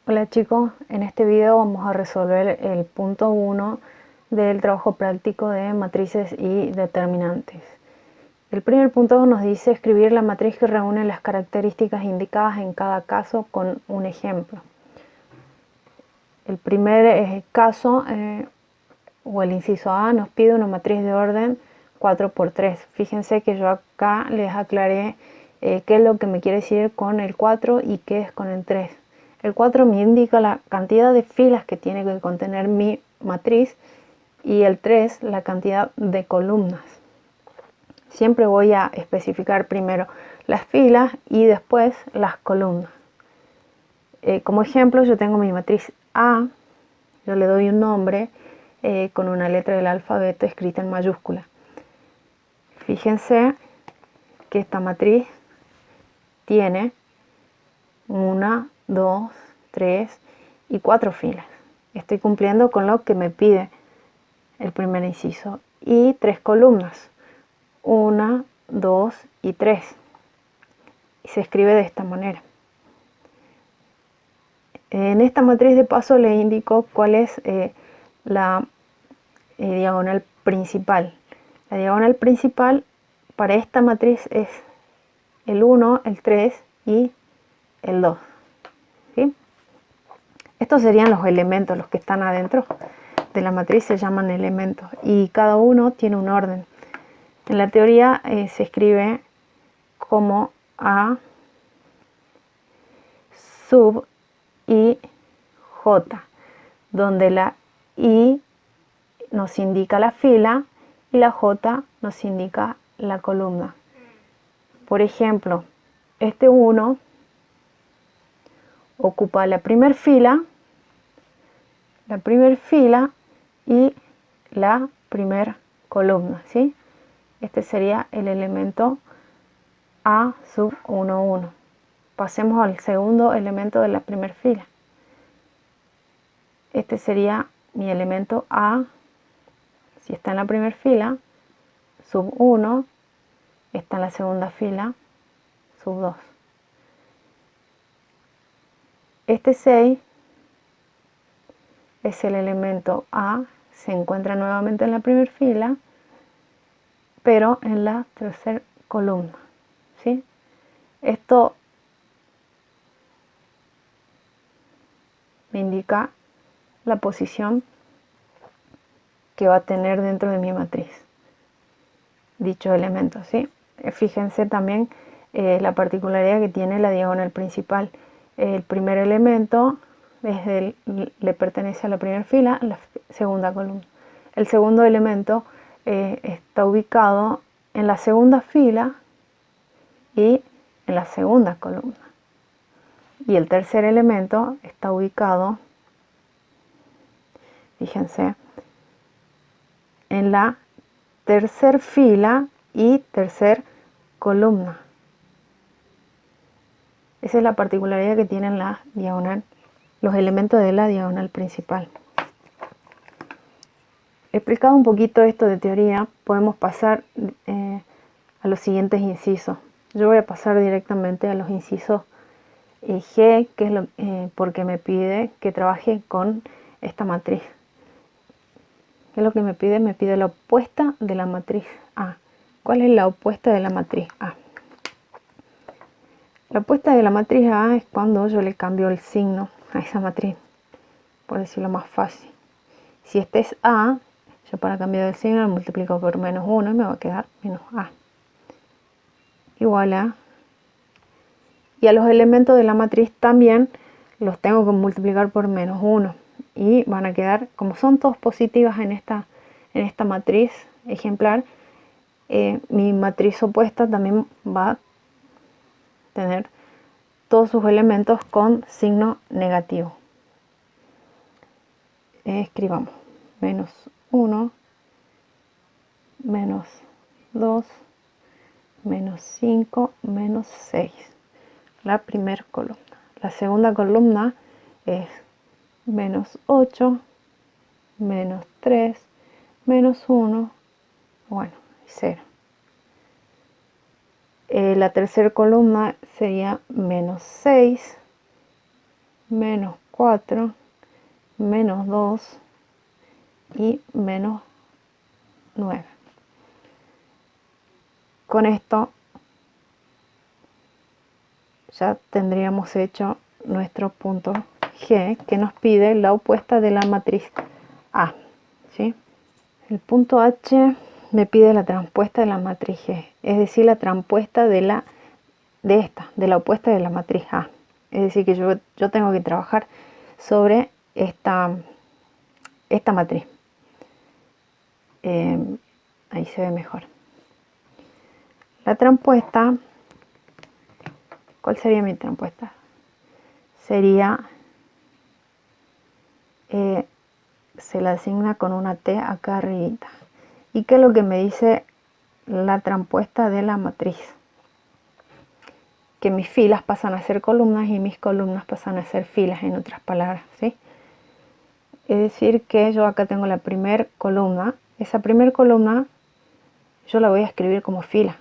Hola chicos, en este video vamos a resolver el punto 1 del trabajo práctico de matrices y determinantes. El primer punto nos dice escribir la matriz que reúne las características indicadas en cada caso con un ejemplo. El primer caso, o el inciso A, nos pide una matriz de orden 4×3. Fíjense que yo acá les aclaré qué es lo que me quiere decir con el 4 y qué es con el 3. El 4 me indica la cantidad de filas que tiene que contener mi matriz y el 3 la cantidad de columnas. Siempre voy a especificar primero las filas y después las columnas. Como ejemplo, yo tengo mi matriz A, yo le doy un nombre con una letra del alfabeto escrita en mayúscula. Fíjense que esta matriz tiene 1, 2, 3 y 4 filas. Estoy cumpliendo con lo que me pide el primer inciso. Y 3 columnas. 1, 2 y 3. Y se escribe de esta manera. En esta matriz de paso les indico cuál es la diagonal principal. La diagonal principal para esta matriz es el 1, el 3 y el 2. ¿Sí? Estos serían los elementos, los que están adentro de la matriz se llaman elementos y cada uno tiene un orden. En la teoría se escribe como A sub I J, donde la I nos indica la fila y la J nos indica la columna. Por ejemplo, este 1 ocupa la primera fila y la primera columna, ¿sí? Este sería el elemento A sub 1, 1. Pasemos al segundo elemento de la primera fila. Este sería mi elemento A, si está en la primera fila, sub 1, está en la segunda fila, sub 2. Este 6 es el elemento A, se encuentra nuevamente en la primera fila, pero en la tercera columna, ¿sí? Esto me indica la posición que va a tener dentro de mi matriz dicho elemento, ¿sí? Fíjense también la particularidad que tiene la diagonal principal. El primer elemento le pertenece a la primera fila, la segunda columna. El segundo elemento está ubicado en la segunda fila y en la segunda columna. Y el tercer elemento está ubicado, fíjense, en la tercera fila y tercera columna. Esa es la particularidad que tienen la diagonal, los elementos de la diagonal principal. Explicado un poquito esto de teoría, podemos pasar a los siguientes incisos. Yo voy a pasar directamente a los incisos G, que es porque me pide que trabaje con esta matriz. ¿Qué es lo que me pide? Me pide la opuesta de la matriz A. ¿Cuál es la opuesta de la matriz A? La opuesta de la matriz A es cuando yo le cambio el signo a esa matriz, por decirlo más fácil. Si este es A, yo para cambiar el signo lo multiplico por menos 1 y me va a quedar menos A. Igual a. Y a los elementos de la matriz también los tengo que multiplicar por menos 1. Y van a quedar, como son todos positivas en esta matriz ejemplar, mi matriz opuesta también va a tener todos sus elementos con signo negativo. Escribamos menos 1, menos 2, menos 5, menos 6. La primera columna. La segunda columna es menos 8, menos 3, menos 1, bueno, 0. La tercera columna sería menos 6, menos 4, menos 2 y menos 9. Con esto ya tendríamos hecho nuestro punto G, que nos pide la opuesta de la matriz A, ¿sí? El punto H me pide la transpuesta de la matriz G, es decir, la transpuesta de la opuesta de la matriz A. Es decir, que yo tengo que trabajar sobre esta matriz. Ahí se ve mejor. La transpuesta, ¿cuál sería mi transpuesta? Sería, se la asigna con una T acá arribita. ¿Y qué es lo que me dice la transpuesta de la matriz? Que mis filas pasan a ser columnas y mis columnas pasan a ser filas, en otras palabras, ¿sí? Es decir, que yo acá tengo la primera columna. Esa primera columna yo la voy a escribir como fila.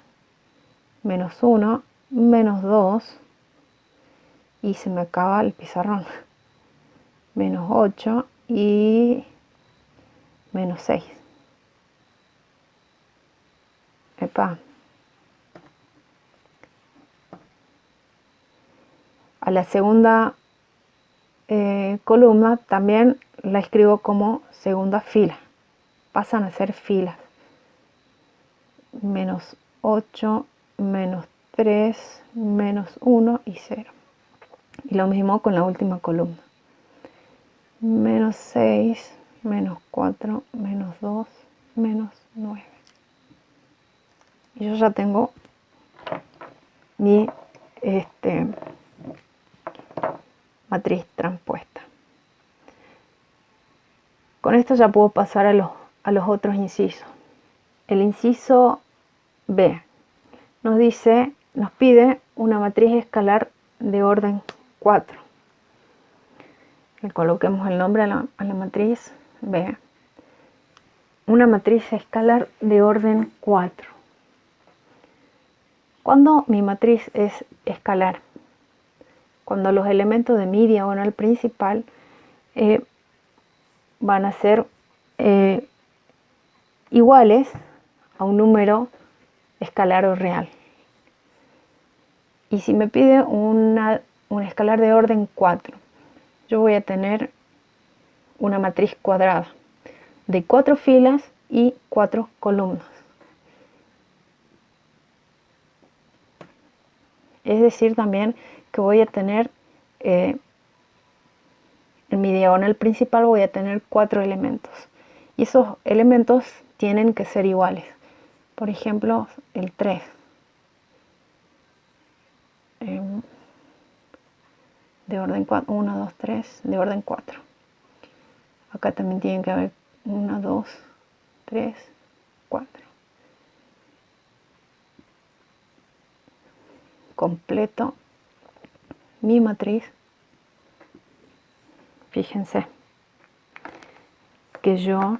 Menos 1, menos 2, y se me acaba el pizarrón. Menos 8 y menos 6. Epa. A la segunda columna también la escribo como segunda fila. Pasan a ser filas. Menos 8, menos 3, menos 1 y 0. Y lo mismo con la última columna. Menos 6, menos 4, menos 2, menos 9. Y yo ya tengo mi matriz transpuesta. Con esto ya puedo pasar a los otros incisos. El inciso B nos pide una matriz escalar de orden 4. Le coloquemos el nombre a la matriz B. Una matriz escalar de orden 4. ¿Cuándo mi matriz es escalar? Cuando los elementos de mi diagonal principal van a ser iguales a un número escalar o real. Y si me pide un escalar de orden 4, yo voy a tener una matriz cuadrada de 4 filas y 4 columnas. Es decir, también que voy a tener, en mi diagonal principal voy a tener 4 elementos. Y esos elementos tienen que ser iguales. Por ejemplo, el 3. De orden 4, 1, 2, 3, de orden 4. Acá también tienen que haber 1, 2, 3, 4. Completo mi matriz. Fíjense que yo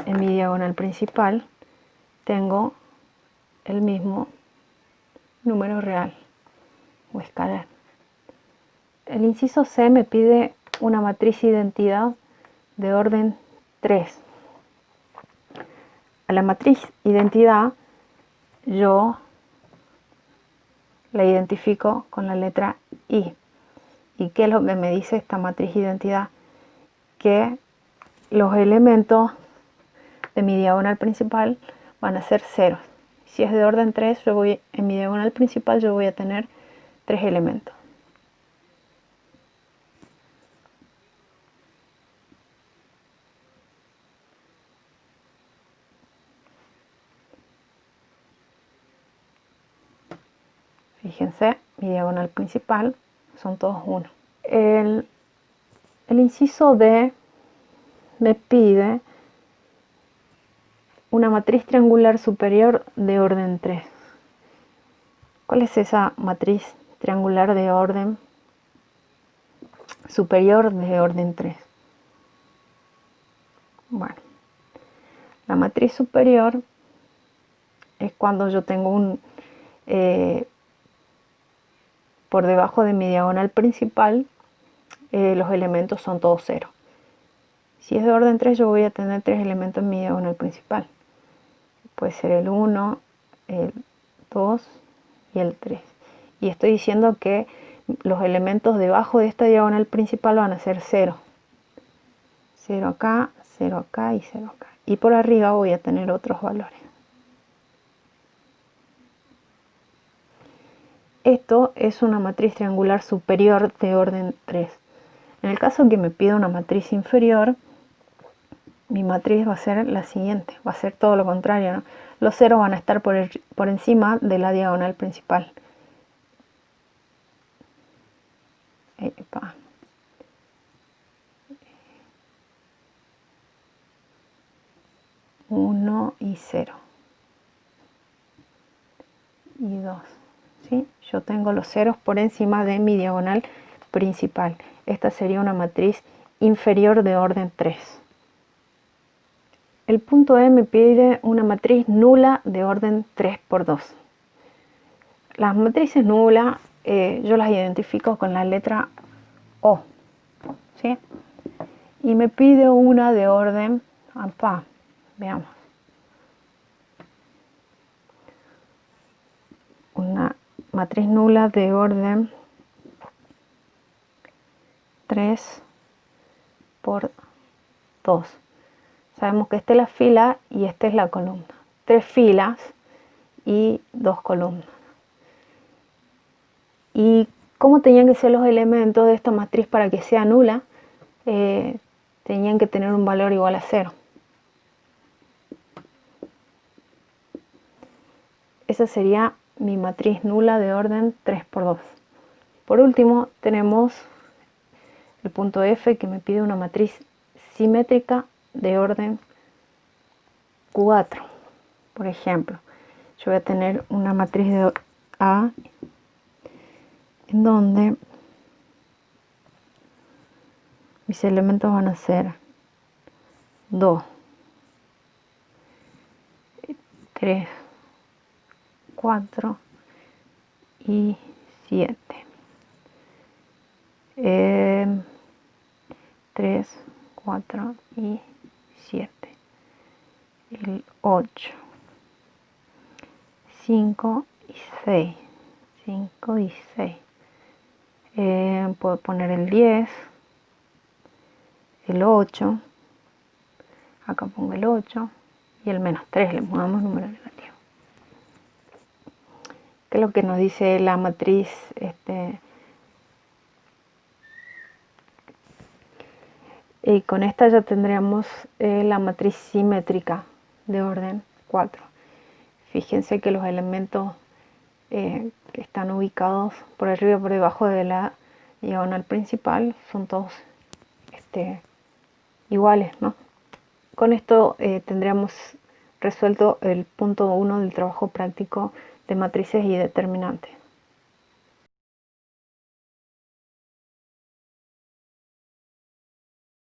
en mi diagonal principal tengo el mismo número real o escalar. El inciso C me pide una matriz identidad de orden 3. A la matriz identidad yo la identifico con la letra I. ¿Y qué es lo que me dice esta matriz identidad? Que los elementos de mi diagonal principal van a ser ceros. Si es de orden 3, en mi diagonal principal yo voy a tener 3 elementos. Fíjense, mi diagonal principal son todos 1. El inciso D me pide una matriz triangular superior de orden 3. ¿Cuál es esa matriz triangular de orden superior de orden 3? Bueno, la matriz superior es cuando yo tengo por debajo de mi diagonal principal los elementos son todos 0. Si es de orden 3, yo voy a tener 3 elementos en mi diagonal principal. Puede ser el 1, el 2 y el 3. Y estoy diciendo que los elementos debajo de esta diagonal principal van a ser 0. 0 acá y 0 acá. Y por arriba voy a tener otros valores. Esto es una matriz triangular superior de orden 3. En el caso que me pida una matriz inferior, mi matriz va a ser la siguiente, va a ser todo lo contrario, ¿no? Los ceros van a estar por encima de la diagonal principal. Epa. Uno y 0. Y 2. ¿Sí? Yo tengo los ceros por encima de mi diagonal principal. Esta sería una matriz inferior de orden 3. El punto E me pide una matriz nula de orden 3 por 2. Las matrices nulas yo las identifico con la letra O, ¿sí? Y me pide una de orden, veamos, una matriz nula de orden 3 por 2. Sabemos que esta es la fila y esta es la columna. 3 filas y 2 columnas. ¿Y cómo tenían que ser los elementos de esta matriz para que sea nula? Tenían que tener un valor igual a 0. Esa sería mi matriz nula de orden 3 por 2. Por último, tenemos el punto F que me pide una matriz simétrica de orden 4. Por ejemplo, yo voy a tener una matriz de A en donde mis elementos van a ser 2, 3, 4 y 7. 3, 4 y 7. El 8, 5 y 6. 5 y 6. Puedo poner el 10, el 8, acá pongo el 8 y el menos 3, le pongamos número negativo. ¿Qué es lo que nos dice la matriz? Y con esta ya tendríamos la matriz simétrica de orden 4. Fíjense que los elementos que están ubicados por arriba y por debajo de la diagonal principal son todos iguales, ¿no? Con esto tendríamos resuelto el punto 1 del trabajo práctico de matrices y determinantes.